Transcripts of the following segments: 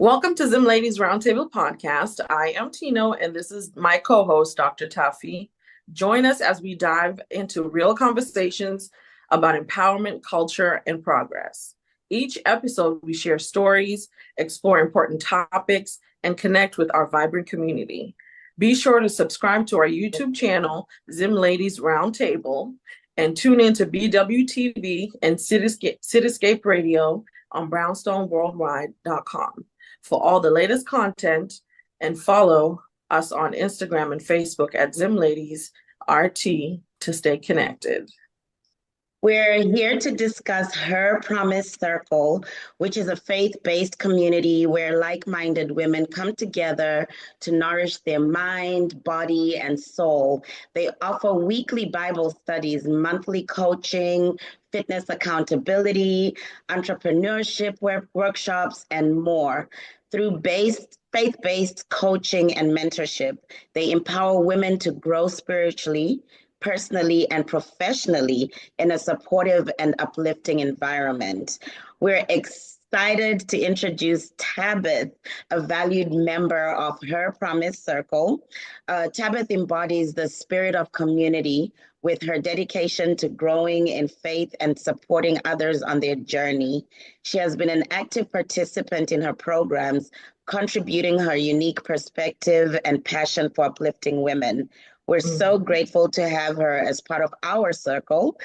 Welcome to ZimLadies Roundtable podcast. I am Tino, and this is my co-host, Dr. Tafi. Join us as we dive into real conversations about empowerment, culture, and progress. Each episode, we share stories, explore important topics, and connect with our vibrant community. Be sure to subscribe to our YouTube channel, ZimLadies Roundtable, and tune in to BWTV and Cityscape Radio on brownstoneworldwide.com for all the latest content, and follow us on Instagram and Facebook at ZimLadies RT to stay connected. We're here to discuss Her Promise Circle, which is a faith-based community where like-minded women come together to nourish their mind, body, and soul. They offer weekly Bible studies, monthly coaching, fitness accountability, entrepreneurship workshops, and more. Through faith-based coaching and mentorship, they empower women to grow spiritually, personally, and professionally in a supportive and uplifting environment. We're excited to introduce Tabith, a valued member of Her Promise Circle. Tabith embodies the spirit of community with her dedication to growing in faith and supporting others on their journey. She has been an active participant in her programs, contributing her unique perspective and passion for uplifting women. We're so grateful to have her as part of our circle.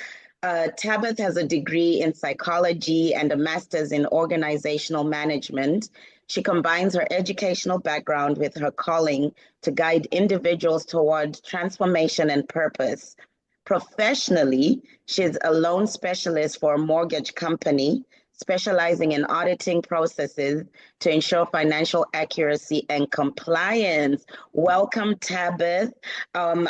Tabith has a degree in psychology and a master's in organizational management. She combines her educational background with her calling to guide individuals toward transformation and purpose. Professionally, she's a loan specialist for a mortgage company, specializing in auditing processes to ensure financial accuracy and compliance. Welcome, Tabith. I'd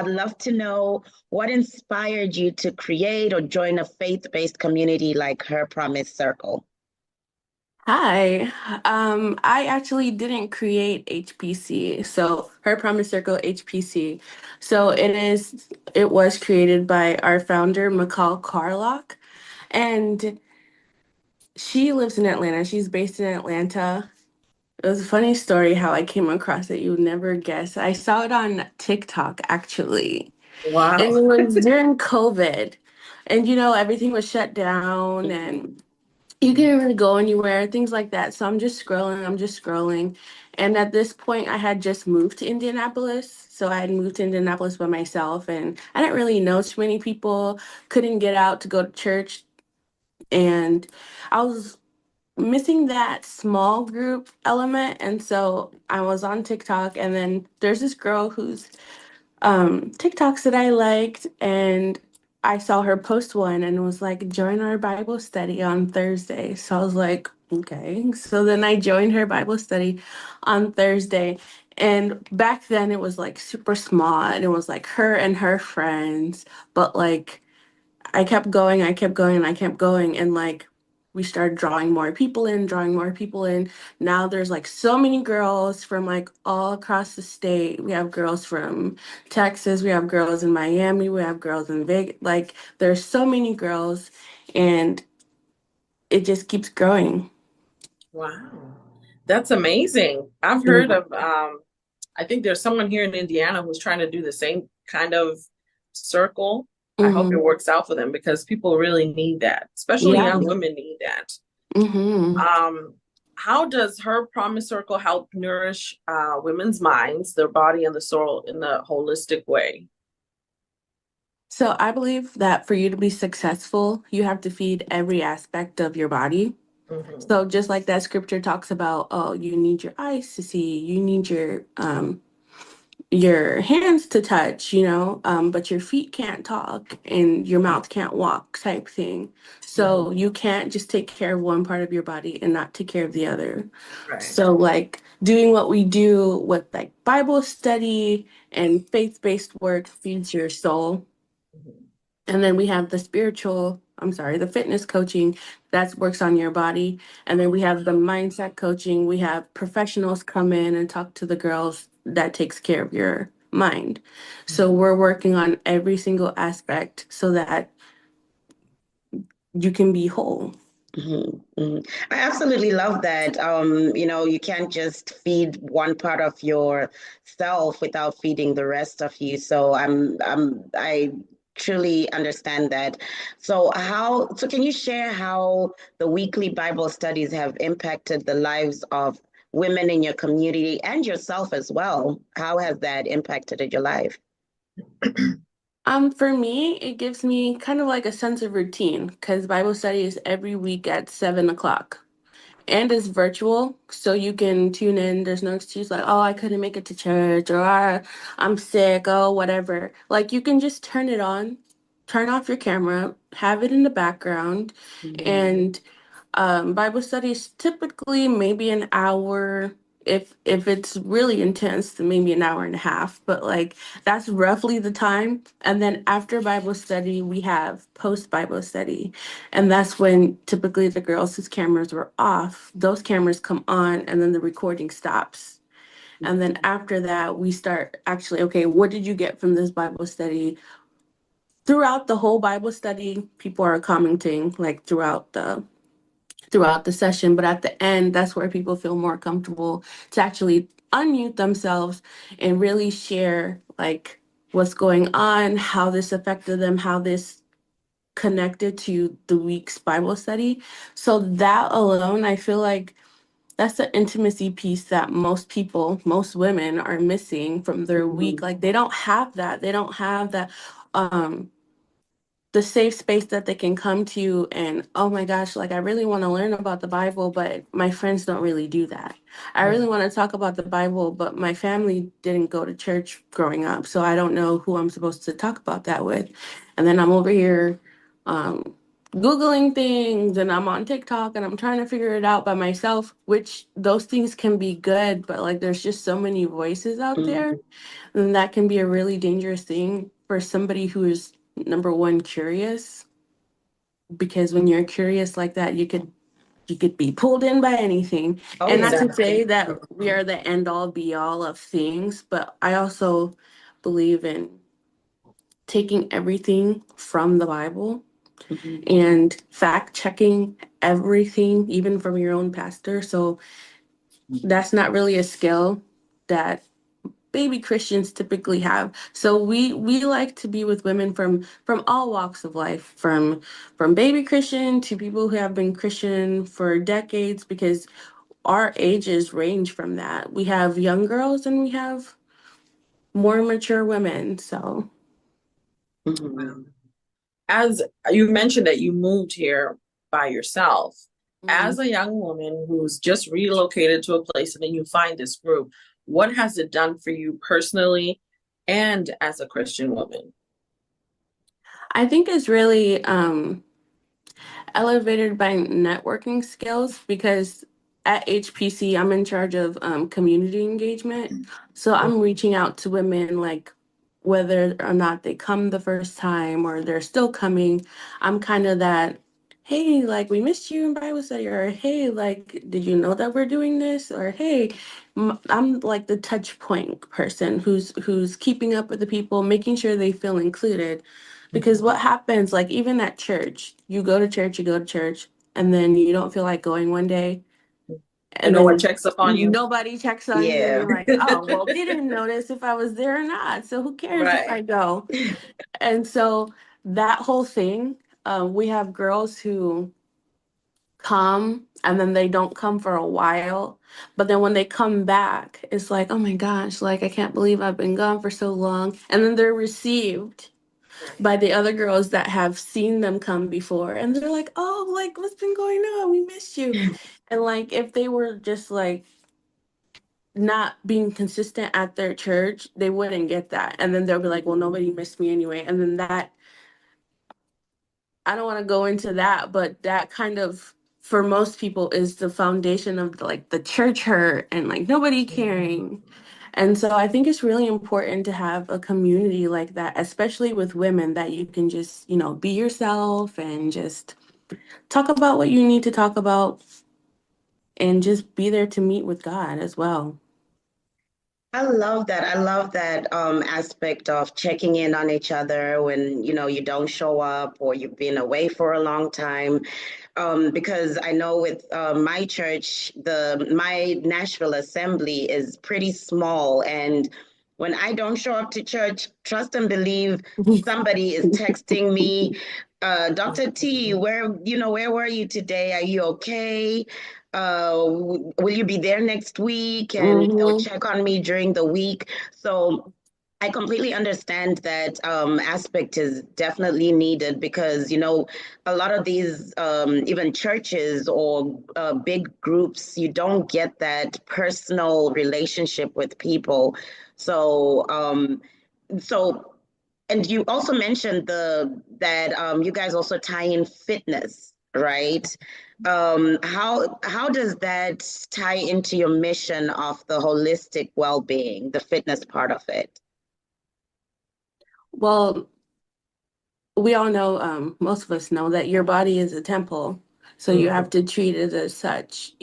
love to know what inspired you to create or join a faith-based community like Her Promise Circle. Hi. I actually didn't create HPC, so Her Promise Circle HPC. So it was created by our founder, McCall Carlock, and she lives in Atlanta. She's based in Atlanta. It was a funny story how I came across it. You would never guess. I saw it on TikTok, actually. Wow. And it was during COVID. And, everything was shut down and you can't really go anywhere, things like that. So I'm just scrolling. And at this point, I had just moved to Indianapolis. So I had moved to Indianapolis by myself, and I didn't really know too many people, couldn't get out to go to church. And I was missing that small group element. And so I was on TikTok, and then there's this girl whose TikToks that I liked, and I saw her post one and was like, join our Bible study on Thursday. So I was like, okay. So then I joined her Bible study on Thursday. And back then it was like super small, and it was like her and her friends. But like I kept going, and I kept going. And like we started drawing more people in. Now there's like so many girls from like all across the state. We have girls from Texas, we have girls in Miami, we have girls in Vegas. Like there's so many girls, and it just keeps growing. Wow. That's amazing. I've heard of, I think there's someone here in Indiana who's trying to do the same kind of circle. I hope it works out for them, because people really need that, especially young women need that. How does Her Promise Circle help nourish women's minds, their body, and the soul in a holistic way? So I believe that for you to be successful, you have to feed every aspect of your body. So just like that scripture talks about, oh, you need your eyes to see, you need your your hands to touch, but your feet can't talk and your mouth can't walk type thing. So you can't just take care of one part of your body and not take care of the other. Right. So like doing what we do with like Bible study and faith-based work feeds your soul. And then we have the fitness coaching that works on your body. And then we have the mindset coaching. We have professionals come in and talk to the girls that takes care of your mind. So we're working on every single aspect so that you can be whole. I absolutely love that. You can't just feed one part of yourself without feeding the rest of you. So I truly understand that. So can you share how the weekly Bible studies have impacted the lives of women in your community and yourself as well? How has that impacted your life? For me, it gives me kind of like a sense of routine because Bible study is every week at 7 o'clock. And it's virtual, so you can tune in. There's no excuse like, oh, I couldn't make it to church, or I'm sick, oh, whatever. Like, you can just turn it on, turn off your camera, have it in the background, and Bible study is typically maybe an hour. If it's really intense, then maybe an hour and a half. But like that's roughly the time. And then after Bible study, we have post Bible study, and that's when typically the girls whose cameras were off, those cameras come on, and then the recording stops. And then after that, we start actually, okay, what did you get from this Bible study? Throughout the whole Bible study, people are commenting like throughout the session, but at the end, that's where people feel more comfortable to actually unmute themselves and really share like what's going on, how this affected them, how this connected to the week's Bible study. So that alone, I feel like that's the intimacy piece that most people, most women are missing from their week. Like they don't have that. They don't have that the safe space that they can come to and oh my gosh, like I really want to learn about the Bible, but my friends don't really do that. I really want to talk about the Bible, but my family didn't go to church growing up, so I don't know who I'm supposed to talk about that with. And then I'm over here um Googling things and I'm on TikTok and I'm trying to figure it out by myself, which those things can be good, but like there's just so many voices out there. And that can be a really dangerous thing for somebody who is number one curious, because when you're curious like that, you could be pulled in by anything. Oh, And not yeah. to say that we are the end all be all of things, but I also believe in taking everything from the Bible and fact checking everything, even from your own pastor. So that's not really a skill that baby Christians typically have. So we like to be with women from all walks of life, from baby Christian to people who have been Christian for decades, because our ages range from that. We have young girls and we have more mature women. So As you mentioned that you moved here by yourself, as mhm. a young woman who's just relocated to a place and then you find this group, what has it done for you personally and as a Christian woman? I think it's really elevated by networking skills, because at HPC, I'm in charge of community engagement. So I'm reaching out to women, like whether or not they come the first time or they're still coming. I'm kind of that, hey, like we missed you in Bible study, or hey, like, did you know that we're doing this? Or hey, I'm like the touch point person who's keeping up with the people, making sure they feel included. Because what happens, like even at church, you go to church, and then you don't feel like going one day, And and no one then checks up on you? nobody checks on you, and Yeah. you're like, oh, well, they didn't notice if I was there or not, so who cares if I Right. go? And so that whole thing, we have girls who come and then they don't come for a while, but then when they come back, it's like, oh my gosh, like I can't believe I've been gone for so long, and then they're received by the other girls that have seen them come before, and they're like, oh, like what's been going on, we missed you. And like if they were just like not being consistent at their church, they wouldn't get that. And then they'll be like, well, nobody missed me anyway. And then that, I don't want to go into that, but that kind of, for most people, is the foundation of like the church hurt and like nobody caring. And so I think it's really important to have a community like that, especially with women, that you can just, be yourself and just talk about what you need to talk about and just be there to meet with God as well. I love that. I love that aspect of checking in on each other when, you don't show up or you've been away for a long time. Because I know with my church, my Nashville assembly is pretty small, and when I don't show up to church, trust and believe somebody is texting me, Dr. T, where were you today? Are you okay? Will you be there next week? And they'll Mm-hmm. check on me during the week. So I completely understand that aspect is definitely needed because, a lot of these, even churches or big groups, you don't get that personal relationship with people. So, so, and you also mentioned that you guys also tie in fitness, right? How does that tie into your mission of the holistic well-being, the fitness part of it? Well, we all know, most of us know that your body is a temple. So you have to treat it as such.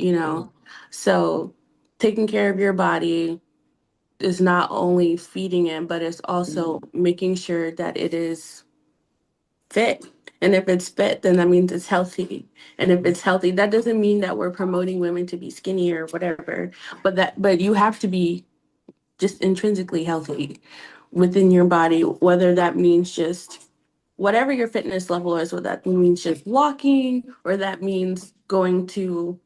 So taking care of your body is not only feeding it, but it's also making sure that it is fit. And if it's fit, then that means it's healthy. And if it's healthy, that doesn't mean that we're promoting women to be skinny or whatever, but you have to be just intrinsically healthy within your body, whether that means just whatever your fitness level is, whether that means just walking or that means going to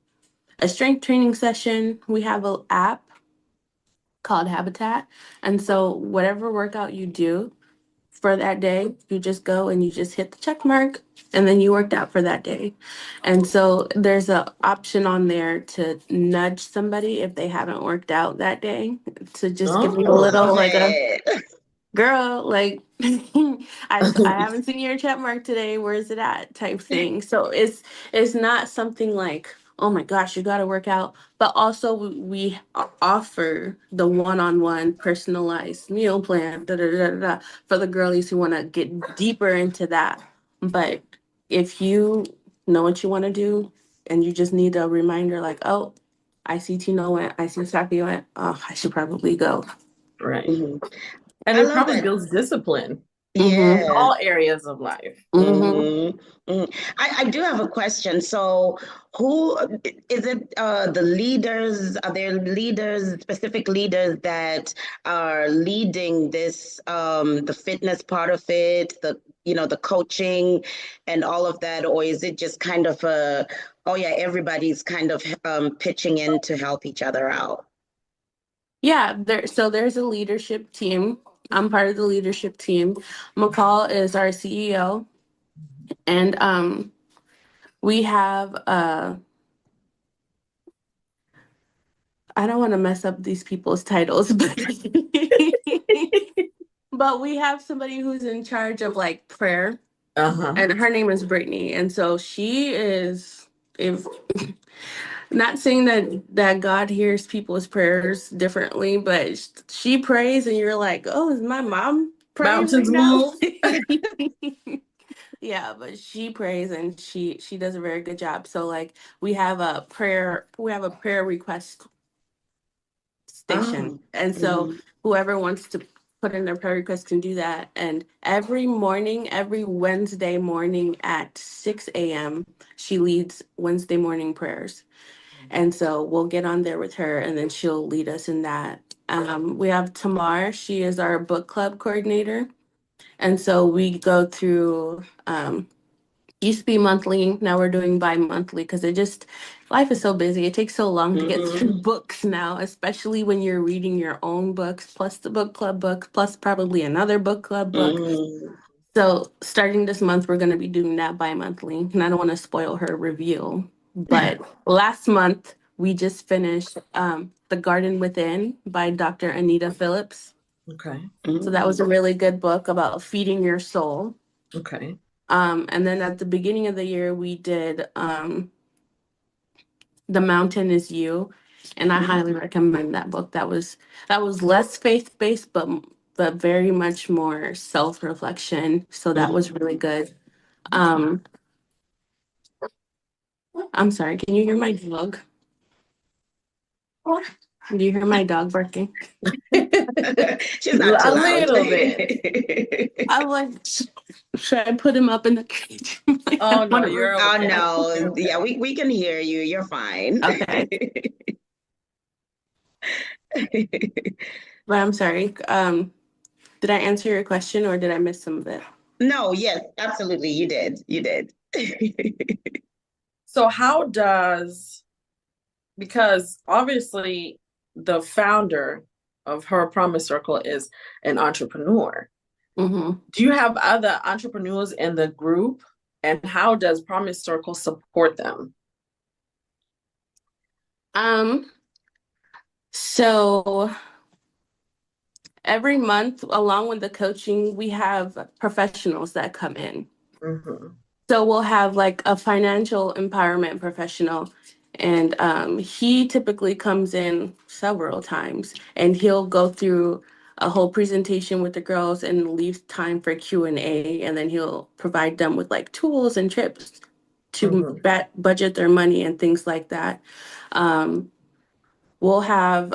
a strength training session. We have an app called Habitat. And so whatever workout you do for that day, you just go and you just hit the check mark and then you worked out for that day. And so there's a option on there to nudge somebody if they haven't worked out that day, to just give them a little Love like a it. girl, like I haven't seen your check mark today. Where's it at? Type thing. So it's not something like, oh my gosh, you got to work out. But also we offer the one-on-one personalized meal plan for the girlies who want to get deeper into that. But if you know what you want to do and you just need a reminder, like, oh, I see Tino went, I see Saki went, oh, I should probably go. Right. Mhm. And I it love probably that. builds discipline in Mm-hmm. Yeah. all areas of life. Mm-hmm. I do have a question. So, who is it? The leaders? Are there leaders, specific leaders that are leading this, the fitness part of it, the coaching and all of that, or is it just kind of oh yeah, everybody's kind of pitching in to help each other out? Yeah, there's a leadership team. I'm part of the leadership team. McCall is our CEO, and we have I don't want to mess up these people's titles, but we have somebody who's in charge of like prayer, Uh-huh. and her name is Brittany, and so she is, if not saying that God hears people's prayers differently, but she prays, and you're like, oh, is my mom praying right Mountains now? move. Yeah, but she prays and she does a very good job. So like we have a prayer request station. Oh, And so mhm, whoever wants to put in their prayer request can do that. And every morning, every Wednesday morning at 6 a.m., she leads Wednesday morning prayers. And so we'll get on there with her and then she'll lead us in that. We have Tamar, she is our book club coordinator. And so we go through, used to be monthly, now we're doing bi-monthly because life is so busy. It takes so long to get through mhm, books now, especially when you're reading your own books, plus the book club book, plus probably another book club book. mhm. So starting this month, we're going to be doing that bi-monthly. And I don't want to spoil her review. But last month we just finished The Garden Within by Dr. Anita Phillips. Okay. So that was a really good book about feeding your soul. Okay. And then at the beginning of the year, we did The Mountain Is You, and I highly recommend that book. That was less faith-based, but very much more self-reflection. So that was really good. I'm sorry, can you hear my dog? Do you hear my dog barking? She's not too A loud. little bit. I'm like, should I put him up in the cage? Like, I Oh don't no, wanna- you're Oh okay. no, yeah, we can hear you. You're fine. Okay, but I'm sorry. Did I answer your question or did I miss some of it? No, yes, absolutely. You did. You did. So how does, because obviously the founder of Her Promise Circle is an entrepreneur. Mm-hmm. Do you have other entrepreneurs in the group? And how does Promise Circle support them? So every month, along with the coaching, we have professionals that come in. Mm-hmm. So we'll have like a financial empowerment professional, and he typically comes in several times, and he'll go through a whole presentation with the girls and leave time for Q&A, and then he'll provide them with like tools and tips to budget their money and things like that. We'll have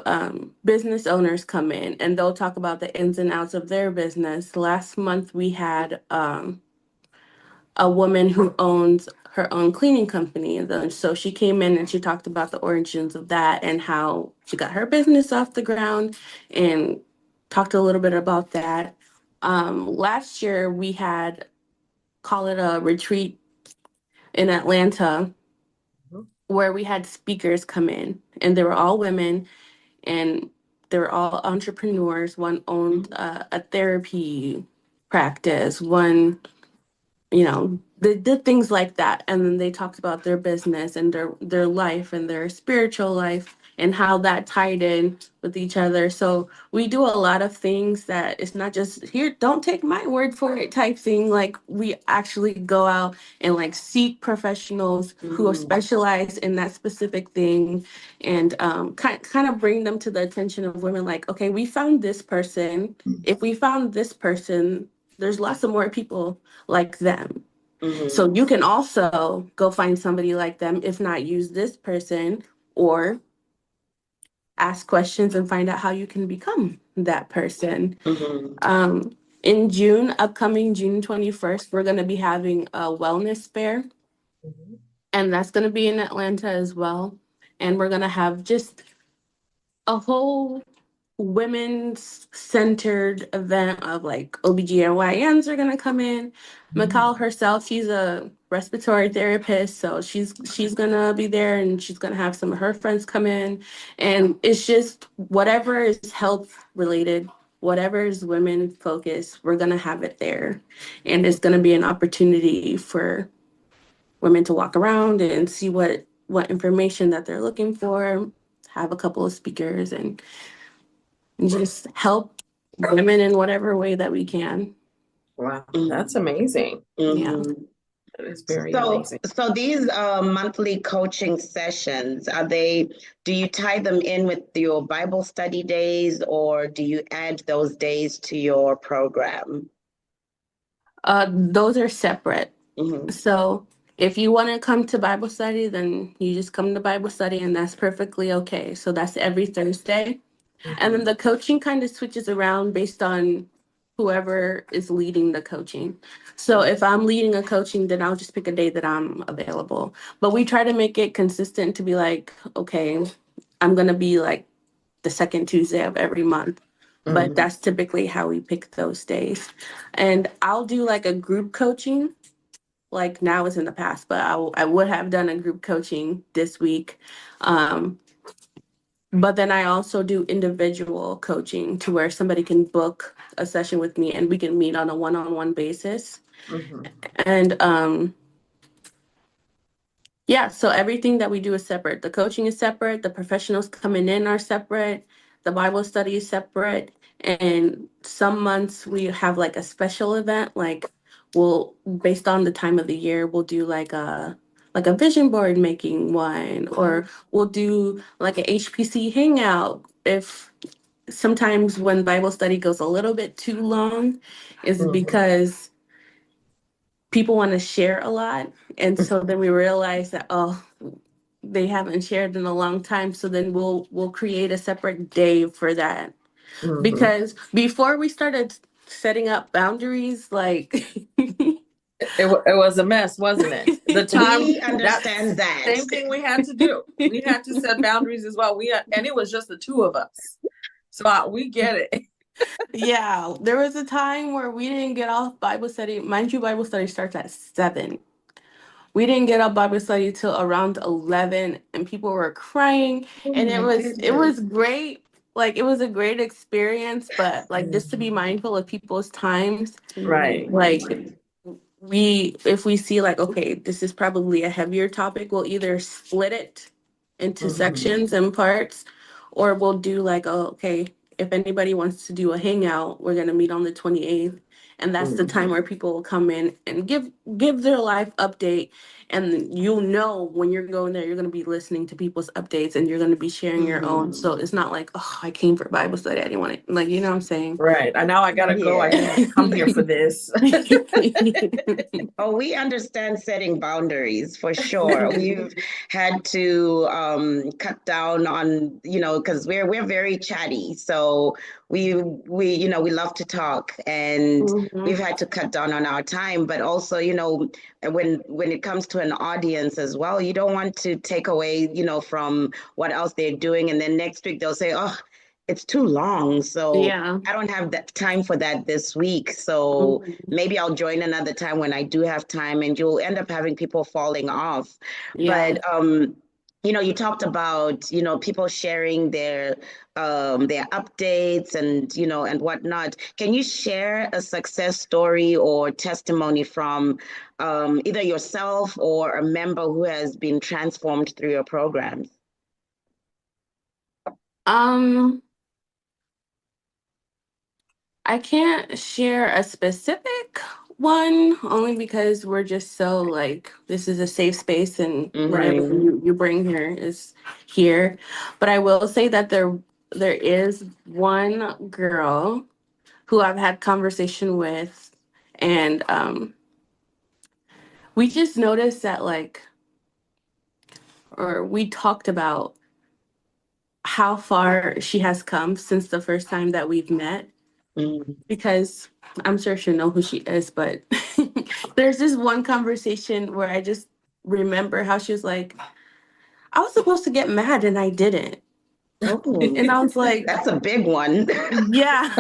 business owners come in and they'll talk about the ins and outs of their business. Last month, we had a woman who owns her own cleaning company. And then, so she came in and she talked about the origins of that and how she got her business off the ground and talked a little bit about that. Last year, we had, call it a retreat in Atlanta, where we had speakers come in and they were all women and they were all entrepreneurs. One owned a therapy practice, one, they did things like that. And then they talked about their business and their life and their spiritual life and how that tied in with each other. So we do a lot of things that it's not just here, don't take my word for it type thing. Like we actually go out and like seek professionals who specialize in that specific thing and kind of bring them to the attention of women like, okay, we found this person. If we found this person, there's lots of more people like them. So you can also go find somebody like them, if not use this person, or ask questions and find out how you can become that person. In June, upcoming June 21st, we're going to be having a wellness fair, and that's going to be in Atlanta as well. And we're going to have just a whole women's centered event of like OBGYNs are gonna come in. Mikal herself, she's a respiratory therapist, so she's gonna be there and she's gonna have some of her friends come in. And it's just whatever is health related, whatever is women focused, we're gonna have it there. And it's gonna be an opportunity for women to walk around and see what information that they're looking for, have a couple of speakers and just help women in whatever way that we can. Wow, that's amazing. Yeah. That is very So, amazing. so these monthly coaching sessions, do you tie them in with your Bible study days or do you add those days to your program? Those are separate. So if you want to come to Bible study, then you just come to Bible study and that's perfectly okay. So that's every Thursday. And then the coaching kind of switches around based on whoever is leading the coaching. So if I'm leading a coaching, then I'll just pick a day that I'm available. But we try to make it consistent to be like, okay, I'm going to be like the second Tuesday of every month. But that's typically how we pick those days. And I'll do like a group coaching, like now is in the past, but I would have done a group coaching this week. But then I also do individual coaching to where somebody can book a session with me and we can meet on a one-on-one basis. And Yeah, so everything that we do is separate. The coaching is separate, the professionals coming in are separate, the Bible study is separate, and some months we have like a special event, like we'll based on the time of the year, we'll do like a vision board making one, or we'll do like a HPC hangout. If sometimes when Bible study goes a little bit too long, is because people want to share a lot. And so then we realize that, oh, they haven't shared in a long time. So then we'll create a separate day for that. Because before we started setting up boundaries, like it was a mess, wasn't it? The time We understand that. same thing we had to do. We had to set boundaries as well. And it was just the two of us. So we get it. yeah, there was a time where we didn't get off Bible study. Mind you, Bible study starts at 7. We didn't get up Bible study till around 11, and people were crying, Oh and my it goodness. was great. Like it was a great experience, but like just to be mindful of people's times, Right. like we if we see like, okay, this is probably a heavier topic, we'll either split it into sections and parts, or we'll do like, oh, okay, if anybody wants to do a hangout, we're going to meet on the 28th, and that's the time where people will come in and give their life update. And you'll know when you're going there, you're going to be listening to people's updates, and you're going to be sharing your own. So it's not like, oh, I came for Bible study, I didn't want it, like, you know what I'm saying? Right. And now I gotta go. I Yeah. didn't come here for this. Oh, we understand setting boundaries for sure. We've had to cut down on, because we're very chatty. So we love to talk, and we've had to cut down on our time. But also, when it comes to an audience as well, you don't want to take away, from what else they're doing, and then next week they'll say, "Oh, it's too long." So Yeah. I don't have that time for that this week. So maybe I'll join another time when I do have time, and you'll end up having people falling off. Yeah. But you talked about, people sharing their updates and and whatnot. Can you share a success story or testimony from either yourself or a member who has been transformed through your programs? Um, I can't share a specific one only because we're just so like this is a safe space and whatever you bring here is here. But I will say that there is one girl who I've had conversation with, and we just noticed that like, or we talked about how far she has come since the first time that we've met, because I'm sure she'll know who she is, but there's this one conversation where I just remember how she was like, I was supposed to get mad and I didn't. Oh, And I was like, that's a big one. yeah.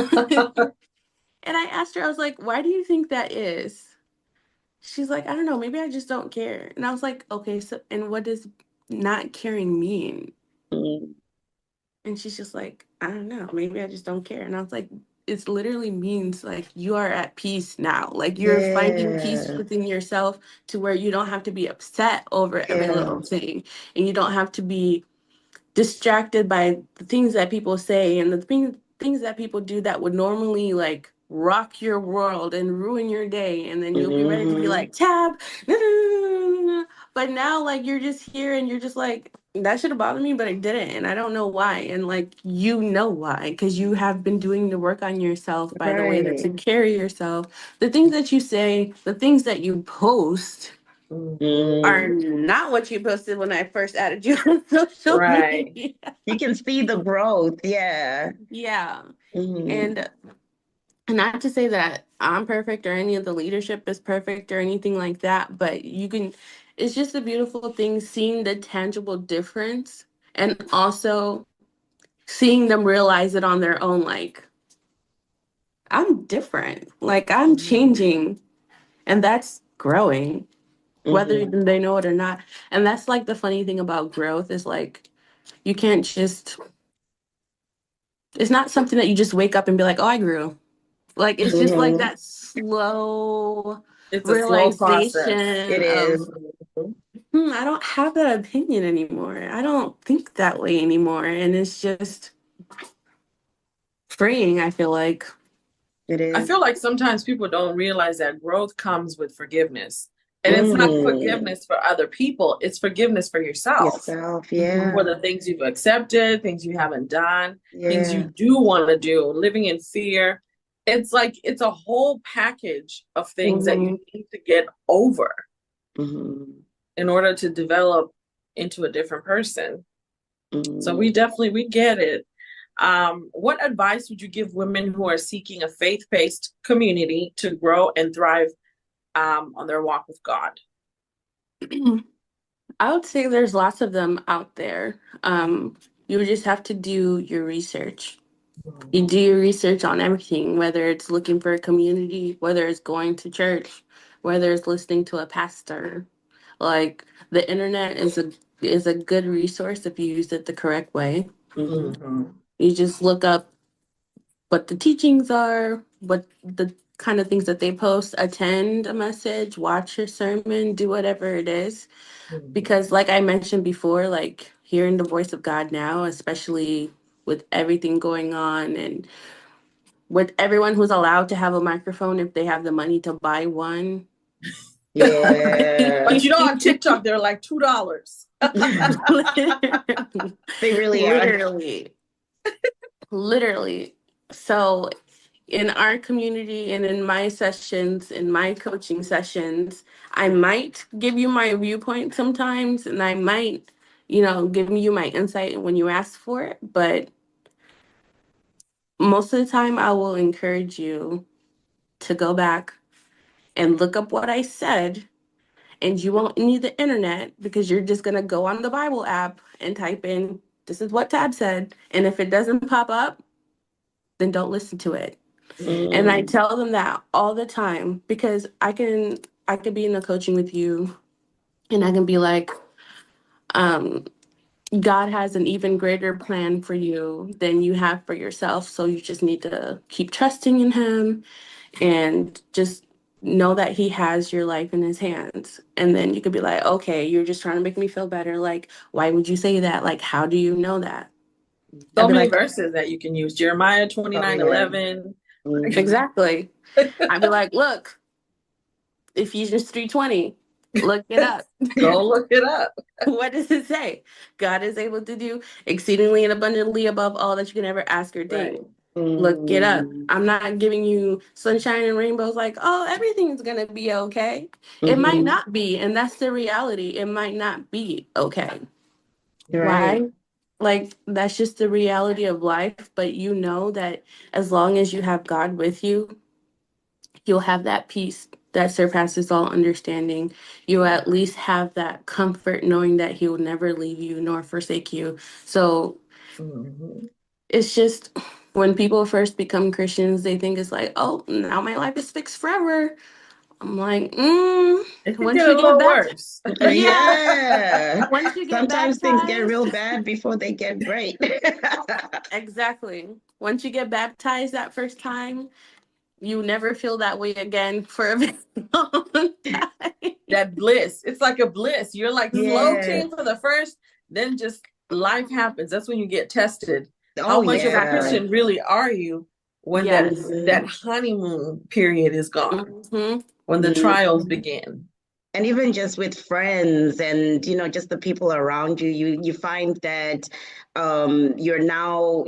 And I asked her, I was like, why do you think that is? She's like, I don't know, maybe I just don't care. And I was like, okay, so, and what does not caring mean? And she's just like, I don't know, maybe I just don't care. And I was like, it literally means like you are at peace now. Like you're finding peace Yeah, within yourself to where you don't have to be upset over every yeah. little thing. And you don't have to be distracted by the things that people say and the things that people do that would normally like rock your world and ruin your day, and then you'll be ready to be like, tab, no, no, no, no, no. But now like you're just here and you're just like, that should have bothered me, but I didn't, and I don't know why. And like, you know why, because you have been doing the work on yourself by the way that you Right. carry yourself, the things that you say, the things that you post are not what you posted when I first added you on social Right. media. You can see the growth. Yeah. Yeah. Mhm. And not to say that I'm perfect or any of the leadership is perfect or anything like that, but it's just a beautiful thing seeing the tangible difference, and also seeing them realize it on their own. Like, I'm different, like, I'm changing, and that's growing, whether they know it or not. And that's like the funny thing about growth is like, you can't just, it's not something that you just wake up and be like, oh, I grew. Like it's just like Mhm. that slow It's a slow process. It realization is. of I don't have that opinion anymore. I don't think that way anymore. And it's just freeing, I feel like. It I is. feel like sometimes people don't realize that growth comes with forgiveness. And it's not Mm. forgiveness for other people, it's forgiveness for yourself. Yourself, Mhm. For yeah. the things you've accepted, things you haven't done, things you Yeah. do want to do, living in fear. It's like it's a whole package of things that you Mhm. need to get over Hmm. in order to develop into a different person. So Hmm. we get it. What advice would you give women who are seeking a faith-based community to grow and thrive on their walk with God? I would say there's lots of them out there. You would just have to do your research. You do your research on everything, whether it's looking for a community, whether it's going to church, whether it's listening to a pastor. Like the internet is a good resource if you use it the correct way. Hmm. Mm-hmm. You just look up what the teachings are, what the kind of things that they post, attend a message, watch a sermon, do whatever it is. Because like I mentioned before, like hearing the voice of God now, especially with everything going on and with everyone who's allowed to have a microphone if they have the money to buy one. Yeah. But you know, on TikTok, they're like $2. They really are. Literally, literally. So in our community and in my sessions, in my coaching sessions, I might give you my viewpoint sometimes, and I might, give you my insight when you ask for it. But most of the time, I will encourage you to go back and look up what I said. And you won't need the internet because you're just going to go on the Bible app and type in, this is what Tab said. And if it doesn't pop up, then don't listen to it. And I Mm. tell them that all the time because I could be in a coaching with you and I can be like, um, God has an even greater plan for you than you have for yourself. So you just need to keep trusting in him and just know that he has your life in his hands. And then you could be like, okay, you're just trying to make me feel better. Like, why would you say that? Like, how do you know that? So I'd be many like, verses that you can use. Jeremiah Oh, 29 yeah. 11. Hmm. exactly. I'd be like, look, Ephesians 3:20. Look it up. Go look it up. What does it say? God is able to do exceedingly and abundantly above all that you can ever ask or Right. think. Look it up. Mm. I'm not giving you sunshine and rainbows like, oh, everything's gonna be okay. It might Hmm. not be, and that's the reality. It might not be okay. Right. Why? Like that's just the reality of life, but you know that as long as you have God with you, you'll have that peace that surpasses all understanding. You'll at least have that comfort knowing that he will never leave you nor forsake you. So Mm-hmm. it's just when people first become Christians, they think it's like, oh, now my life is fixed forever. I'm like, It could once get you a get little back, worse. yeah, Yeah. once you get Sometimes things get baptized, real bad before they get great. exactly. Once you get baptized that first time, you never feel that way again for a very long time. That bliss. It's like a bliss. You're like Yeah. floating for the first, then just life happens. That's when you get tested. Oh, How much of a yeah. Exactly. Christian really are you when Yes. that Hmm. honeymoon period is gone, Hmm. when the trials Hmm. begin? And even just with friends and just the people around you, you find that you're now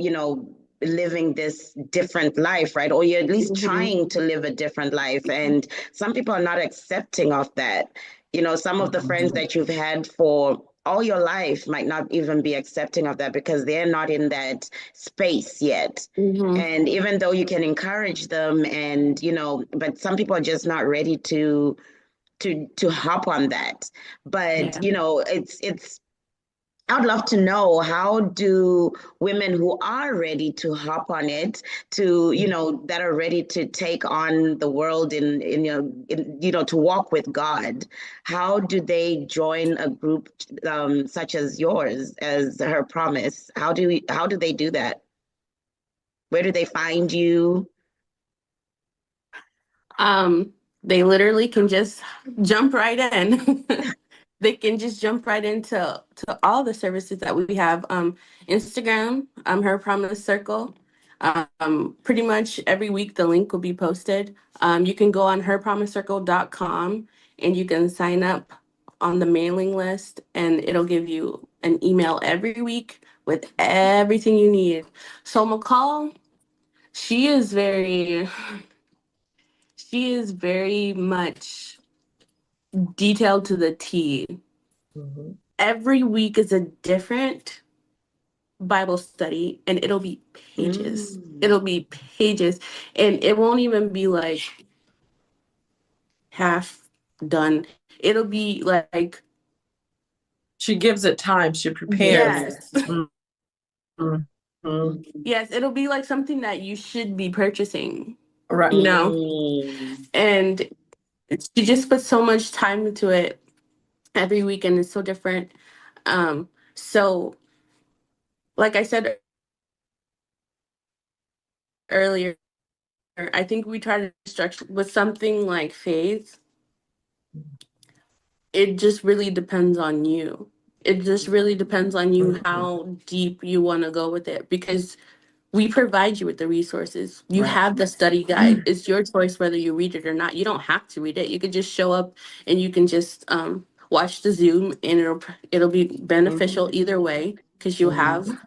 living this different life, right? Or you're at least Hmm. trying to live a different life, and some people are not accepting of that. Some of the friends Mhm. that you've had for all your life might not even be accepting of that because they're not in that space yet. Hmm. And even though you can encourage them, and but some people are just not ready to hop on that. But Yeah. it's I'd love to know, how do women who are ready to hop on it, to that are ready to take on the world to walk with God, how do they join a group such as yours, as Her Promise? How do they do that? Where do they find you? Um, they literally can just jump right in. they can just jump right into all the services that we have. Instagram, Her Promise Circle. Pretty much every week the link will be posted. You can go on herpromisecircle.com and you can sign up on the mailing list, and it'll give you an email every week with everything you need. So McCall, she is very she is very much detailed to the T. Mm-hmm. Every week is a different Bible study, and it'll be pages. It'll be pages, and it won't even be like half done. It'll be like, She gives it time. She prepares. yes. Mm-hmm. Yes, it'll be like something that you should be purchasing, Right. you know? And she just puts so much time into it every week, and it's so different. So like I said earlier, I think we try to structure with something like faith. It just really depends on you. It just really depends on you how deep you want to go with it, because we provide you with the resources. You Right. have the study guide. It's your choice whether you read it or not. You don't have to read it. You could just show up and you can just watch the Zoom, and it'll be beneficial either way, because you'll have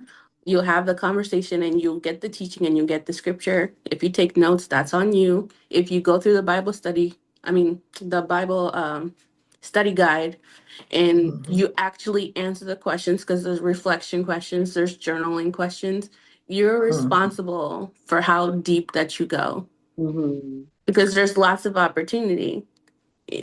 the conversation and you'll get the teaching and you'll get the scripture. If you take notes, that's on you. If you go through the Bible study, the Bible study guide, and you actually answer the questions, because there's reflection questions, there's journaling questions, you're responsible for how deep that you go, because there's lots of opportunity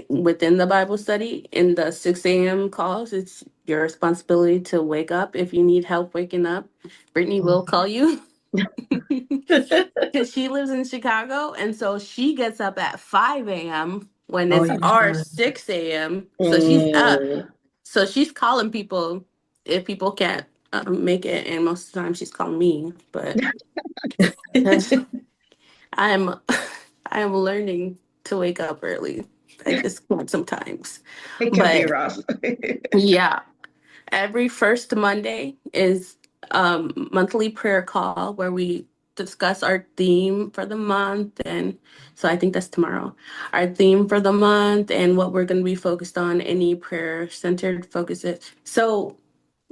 within the Bible study. In the 6 a.m. calls, it's your responsibility to wake up. If you need help waking up, Brittany will call you. Because she lives in Chicago, and so she gets up at 5 a.m. when it's our 6 a.m. So she's up. So she's calling people if people can't make it, and most of the time she's calling me. But I'm I am learning to wake up early. I just can't sometimes. It can be But rough. yeah, every first Monday is monthly prayer call where we discuss our theme for the month. And so I think that's tomorrow. Our theme for the month and what we're going to be focused on, any prayer centered focuses. So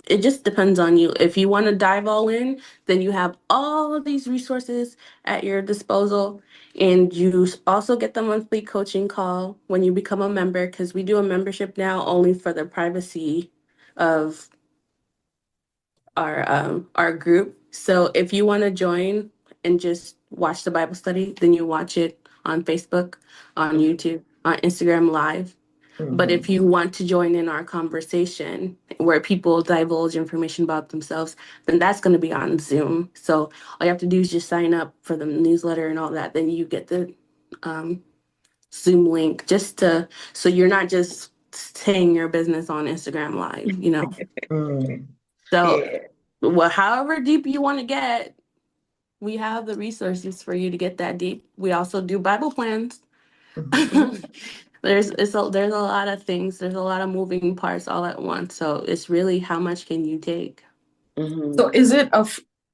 it just depends on you. If you want to dive all in, then you have all of these resources at your disposal. And you also get the monthly coaching call when you become a member, because we do a membership now only for the privacy of our group. So if you want to join and just watch the Bible study, then you watch it on Facebook, on YouTube, on Instagram Live. But if you want to join in our conversation where people divulge information about themselves, then that's going to be on Zoom. So all you have to do is just sign up for the newsletter and all that. Then you get the Zoom link, so you're not just saying your business on Instagram Live, you know. So, well, however deep you want to get, we have the resources for you to get that deep. We also do Bible plans. There's a lot of things. There's a lot of moving parts all at once. So it's really how much can you take? So is it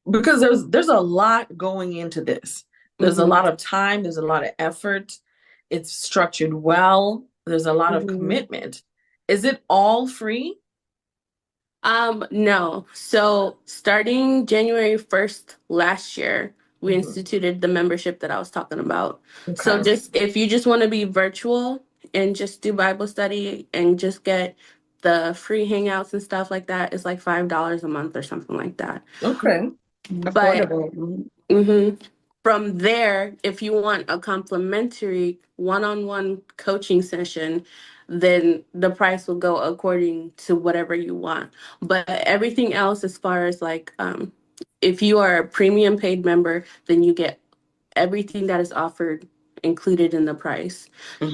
because there's a lot going into this. There's a lot of time, there's a lot of effort. It's structured well. There's a lot of commitment. Is it all free? No. So starting January 1st last year, we instituted the membership that I was talking about. So just if you just want to be virtual and just do Bible study and just get the free hangouts and stuff like that, it's like $5 a month or something like that. Okay. But from there, if you want a complimentary one-on-one coaching session, then the price will go according to whatever you want. But everything else, as far as like, if you are a premium paid member, then you get everything that is offered included in the price.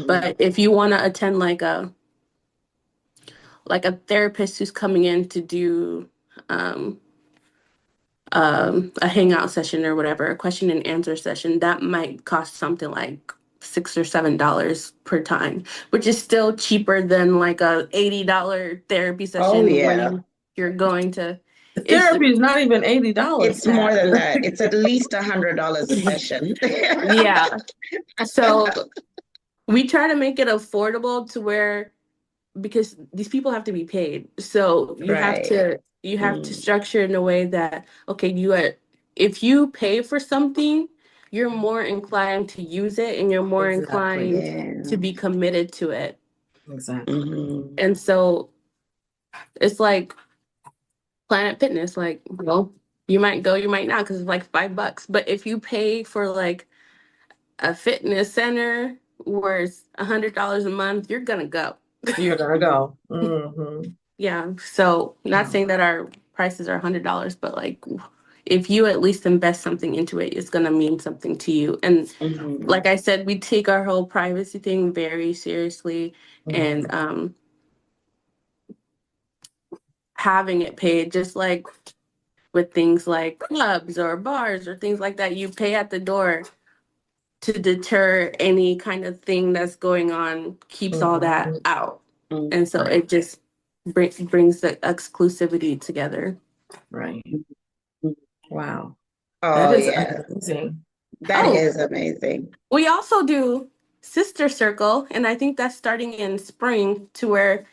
But if you want to attend like a therapist who's coming in to do a hangout session or whatever, a question and answer session, that might cost something like $6 or $7 per time, which is still cheaper than like a $80 therapy Oh session yeah. when you're going to. It's Therapy is not even $80, It's more Pat. than that. It's at least $100 a session. yeah. So we try to make it affordable to where, because these people have to be paid. So Right. you have to Mm, structure it in a way that, okay, if you pay for something, you're more inclined to use it and you're more Exactly. inclined to yeah. be committed to it. Exactly. Hmm. And so it's like Planet Fitness, like, well, you might go, you might not, because it's like $5. But if you pay for like a fitness center where it's $100 a month, you're gonna go. You're gonna go. Mm-hmm. Yeah. So not saying that our prices are $100, but like if you at least invest something into it, it's gonna mean something to you. And Hmm. like I said, we take our whole privacy thing very seriously, and Mm-hmm. having it paid, just like with things like clubs or bars or things like that, you pay at the door to deter any kind of thing that's going on, keeps all that Mm-hmm. out. Mm. And so Right. it just brings the exclusivity together. Right. Wow. That Oh is yeah. amazing. That Oh, is amazing. we also do Sister Circle, and I think that's starting in spring, to where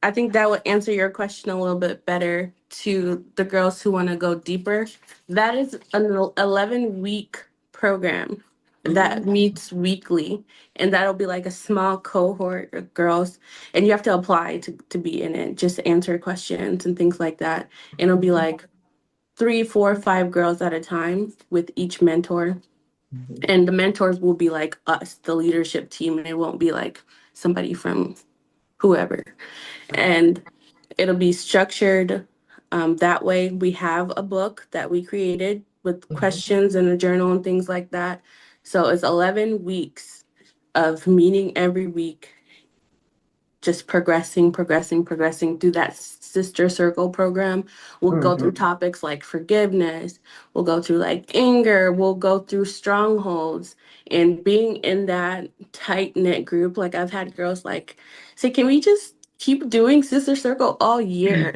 I think that would answer your question a little bit better to the girls who want to go deeper. That is an 11-week program that Hmm. meets weekly, and that'll be like a small cohort of girls, and you have to apply to be in it, just answer questions and things like that. And it'll be like 3, 4, 5 girls at a time with each mentor. Mhm. And the mentors will be like us, the leadership team, and it won't be like somebody from whoever. Right. And it'll be structured that way. We have a book that we created with Mhm. questions and a journal and things like that. So it's 11 weeks of meeting every week, just progressing through that sister circle program. We'll go through Mhm. topics like forgiveness, we'll go through like anger, we'll go through strongholds. And being in that tight knit group, like I've had girls like say, can we just keep doing sister circle all year?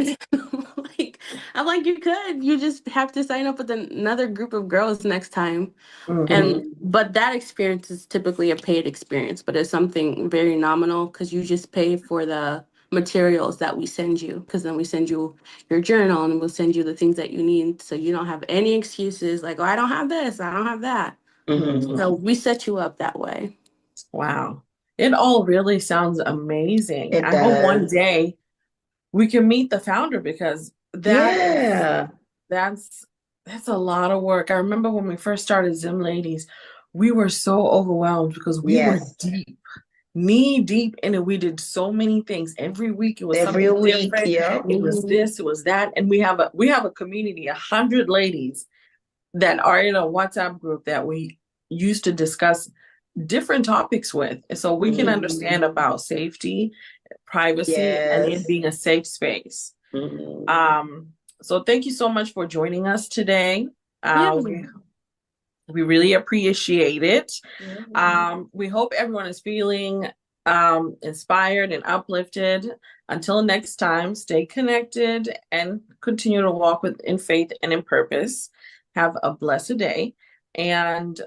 Like, I'm like, you just have to sign up with another group of girls next time. And Mhm. but that experience is typically a paid experience, but it's something very nominal because you just pay for the materials that we send you, because then we send you your journal and we'll send you the things that you need, so you don't have any excuses like, oh, I don't have this, I don't have that. Hmm. So Mhm. we set you up that way. Wow. It all really sounds amazing. It I hope one does. day we can meet the founder, because Yeah. that's that's a lot of work. I remember when we first started Zim Ladies, we were so overwhelmed because we were Yes. deep, knee deep in it. We did so many things. Every week it was Every something week. different. Yep. It was Mhm. this, it was that. And we have a community, 100 ladies that are in a WhatsApp group that we used to discuss different topics with. And so we can Hmm. understand about safety, privacy, and it Yes. being a safe space. Hmm. Um, so thank you so much for joining us today. Yeah. We really appreciate it. Hmm. We hope everyone is feeling inspired and uplifted. Until next time, stay connected and continue to walk in faith and in purpose. Have a blessed day. And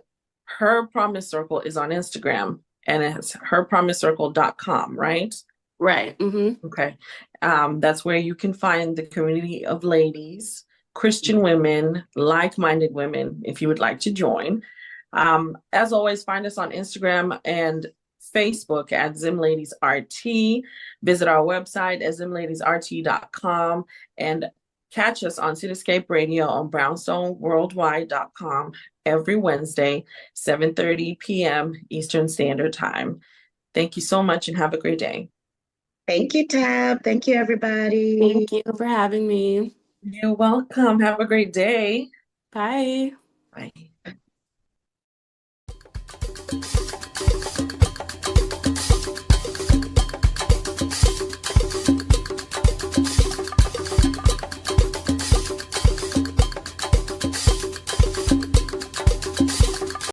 Her Promise Circle is on Instagram, and it's herpromisecircle.com, right? Right. Okay. That's where you can find the community of ladies, Christian women, like minded women, if you would like to join. As always, find us on Instagram and Facebook at ZimLadies RT. Visit our website at ZimLadiesRT.com and catch us on Cityscape Radio on BrownstoneWorldwide.com every Wednesday, 7:30 p.m. Eastern Standard Time. Thank you so much and have a great day. Thank you, Tab. Thank you, everybody. Thank you for having me. You're welcome. Have a great day. Bye. Bye.